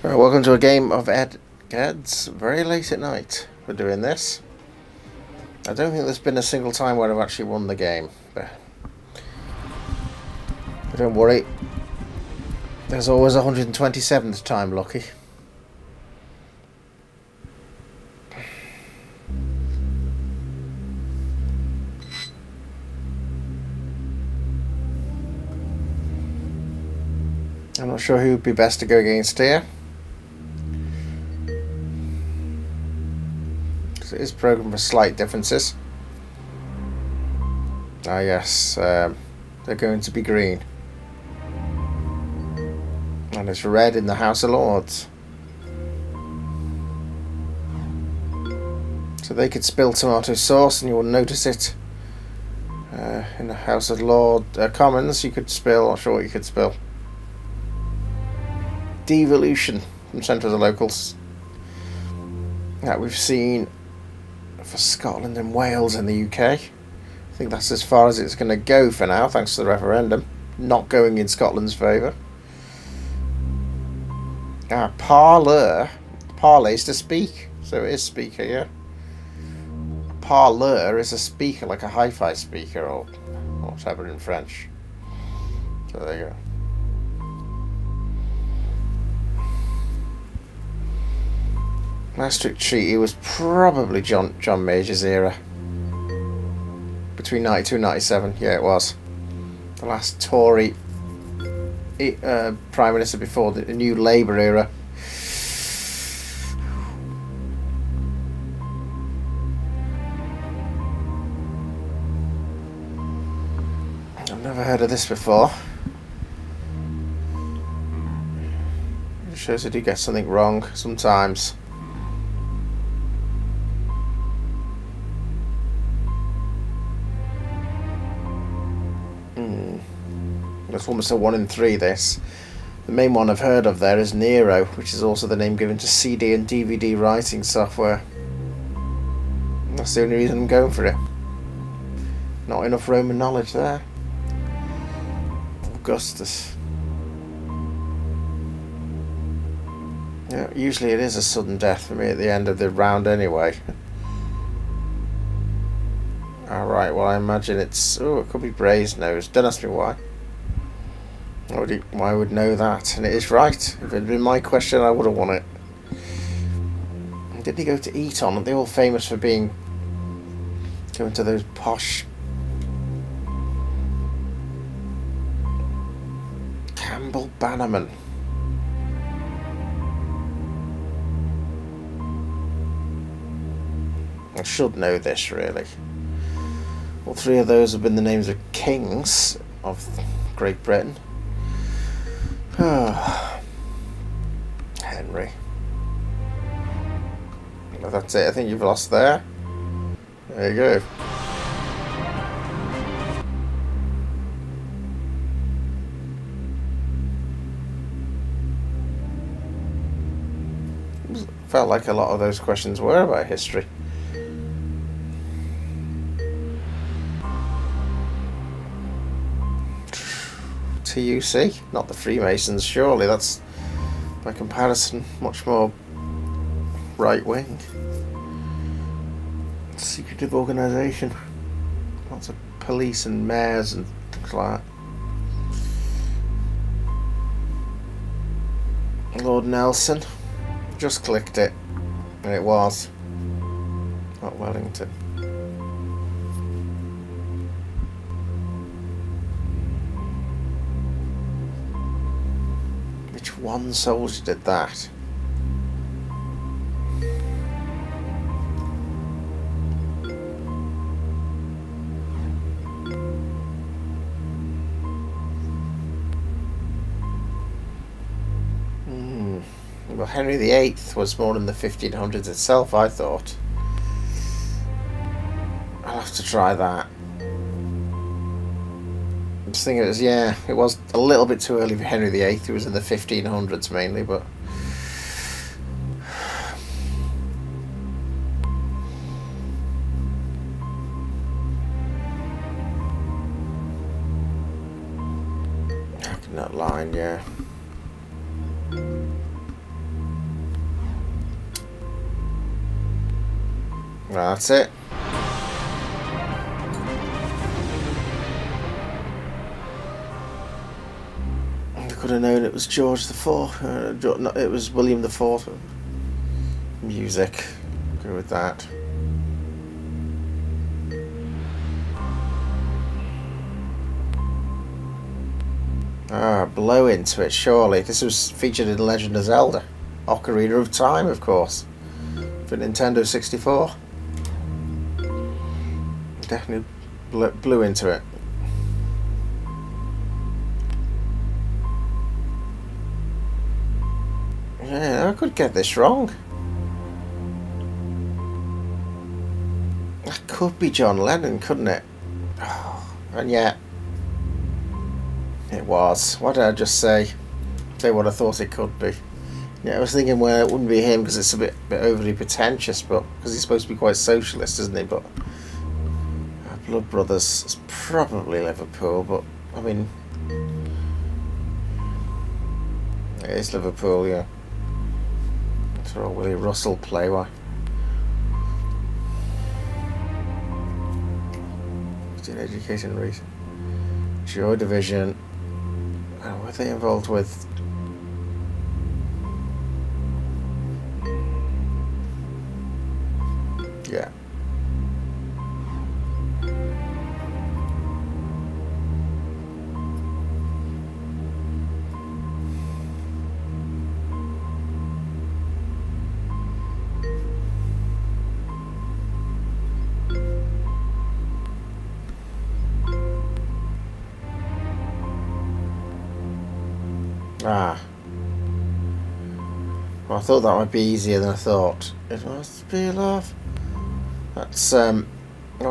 Right, welcome to a game of Eggheads. Very late at night we're doing this. I don't think there's been a single time where I've actually won the game. But don't worry. There's always 127th time lucky. I'm not sure who would be best to go against here. It is programmed for slight differences. Ah yes, they're going to be green. And it's red in the House of Lords. So they could spill tomato sauce and you wouldn't notice it. In the House of Commons you could spill, not sure what you could spill. Devolution from Centre of the Locals. That we've seen for Scotland and Wales in the UK. I think that's as far as it's going to go for now, thanks to the referendum. Not going in Scotland's favour. Parlor. Parley is to speak, so it is speaker, yeah. Parleur is a speaker, like a hi-fi speaker or whatever in French. So there you go. Maastricht Treaty was probably John Major's era. Between 92 and 97, yeah it was. The last Tory Prime Minister before the new Labour era. I've never heard of this before. It shows I do get something wrong sometimes. It's almost a 1 in 3 this. The main one I've heard of there is Nero, which is also the name given to CD and DVD writing software. That's the only reason I'm going for it. Not enough Roman knowledge there. Augustus. Yeah, usually it is a sudden death for me at the end of the round anyway. Alright, well I imagine it's... oh, it could be Brasenose. Don't ask me why. Why would know that? And it is right. If it had been my question, I would have won it. Did he go to Eton? Aren't they all famous for going to those posh Campbell Bannerman? I should know this really. All 3 of those have been the names of kings of Great Britain. Henry. Well, that's it. I think you've lost there. There you go. Felt like a lot of those questions were about history. TUC, not the Freemasons, surely. That's, by comparison, much more right-wing. Secretive organisation. Lots of police and mayors and things like that. Lord Nelson. Just clicked it. And it was. Not Wellington. One soldier did that. Well, Henry VIII was born in the 1500s itself, I thought. I'll have to try that. I'm just thinking it was a little bit too early for Henry VIII, who was in the 1500s mainly, but... That line, yeah. That's it. I could have known it was George the Fourth. No, it was William the Fourth. Music. Go with that. Ah, blow into it, surely. This was featured in Legend of Zelda. Ocarina of Time, of course. For Nintendo 64. Definitely blew into it. Yeah, I could get this wrong. That could be John Lennon, couldn't it? Oh, and yet... it was. What did I just say? Say what I thought it could be. Yeah, I was thinking, well, it wouldn't be him because it's a bit overly pretentious, but because he's supposed to be quite socialist, isn't he? But Blood Brothers is probably Liverpool, but I mean, it is Liverpool, yeah. That's where Willie Russell play. Why? In education reason. Joy Division. Were they involved with? Yeah. Ah. Well, I thought that might be easier than I thought. It must be love. That's, well,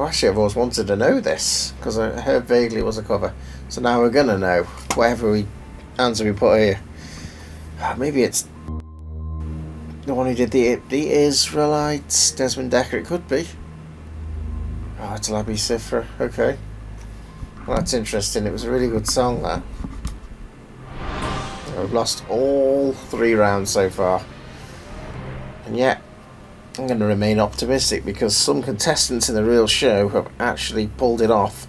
actually I've always wanted to know this, because I heard vaguely it was a cover. So now we're going to know, whatever answer we put here. Maybe it's the one who did the Israelites, Desmond Dekker, it could be. Oh, it's Labi Siffre, okay. Well, that's interesting, it was a really good song, that. We've lost all 3 rounds so far. And yet, I'm going to remain optimistic because some contestants in the real show have actually pulled it off,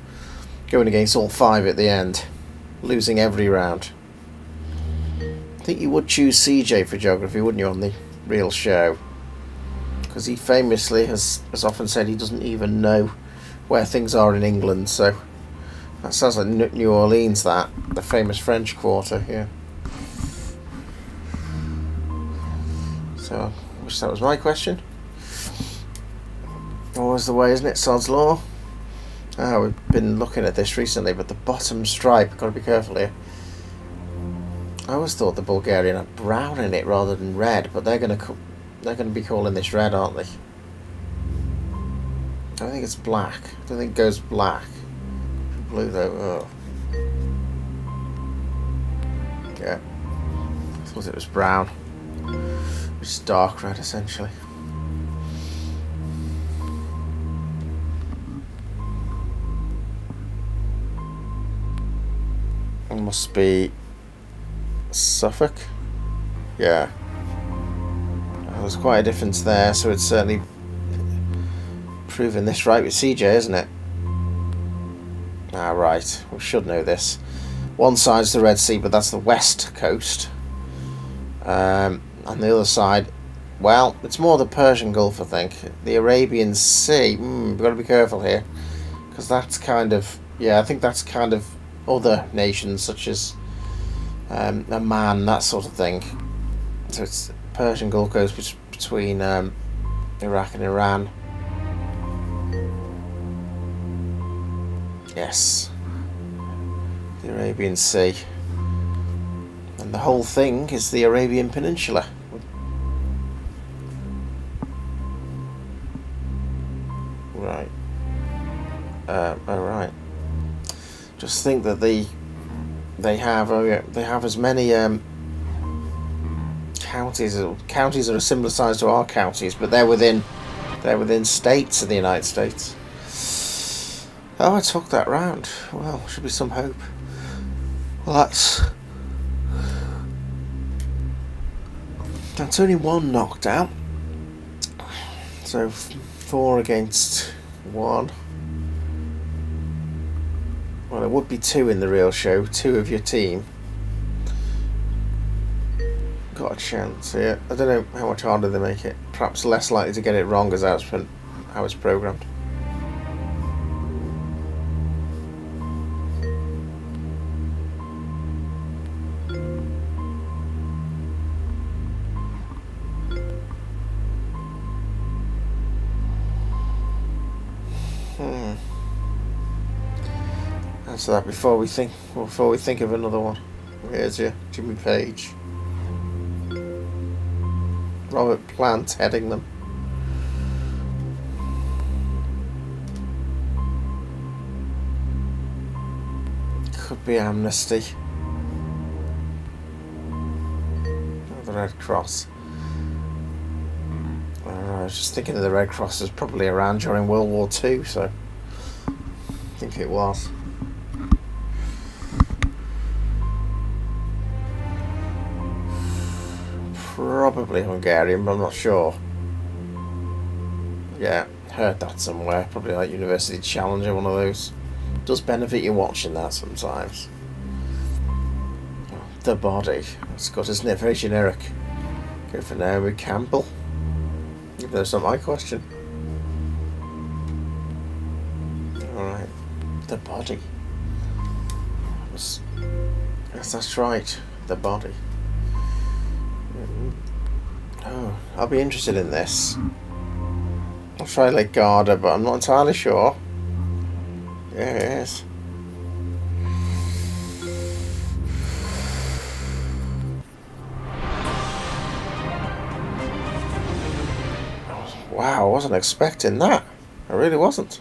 going against all 5 at the end, losing every round. I think you would choose CJ for geography, wouldn't you, on the real show? Because he famously has often said he doesn't even know where things are in England, so that sounds like New Orleans, that, the famous French Quarter, yeah. So, I wish that was my question. Always the way, isn't it? Sod's Law. Ah, we've been looking at this recently, but the bottom stripe, got to be careful here. I always thought the Bulgarian had brown in it rather than red, but they're going to be calling this red, aren't they? I don't think it's black. I don't think it goes black. Blue though. Oh. Yeah. I thought it was brown. Which is dark red essentially. It must be Suffolk. Yeah. There's quite a difference there, so it's certainly proving this right with CJ, isn't it? Ah, right. We should know this. One side's the Red Sea, but that's the west coast. On the other side, well, it's more the Persian Gulf, I think. The Arabian Sea. We've got to be careful here, because that's kind of, yeah, I think that's kind of other nations such as Oman, that sort of thing. So it's Persian Gulf goes between Iraq and Iran. Yes, the Arabian Sea, and the whole thing is the Arabian Peninsula. Right. Oh right. Just think that they have as many counties. Counties are a similar size to our counties, but they're within states of the United States. Oh, I took that round. Well, should be some hope. Well, that's only one knocked out. So 4 against 1. Well, there would be 2 in the real show. 2 of your team. Got a chance here. I don't know how much harder they make it. Perhaps less likely to get it wrong as how it's programmed. Answer that before we think of another one. Here's your Jimmy Page. Robert Plant heading them. Could be Amnesty. Oh, the Red Cross. I was just thinking of the Red Cross was probably around during World War II, so I think it was. Probably Hungarian, but I'm not sure. Yeah, heard that somewhere. Probably like University Challenger, one of those. Does benefit you watching that sometimes. The Body. That's good, isn't it? Very generic. Go for Naomi Campbell. Even though it's not my question. Alright. The Body. Yes, that's right. The Body. Oh, I'll be interested in this. I'll try Lake Garda, but I'm not entirely sure. Yeah, it is. Wow, I wasn't expecting that. I really wasn't.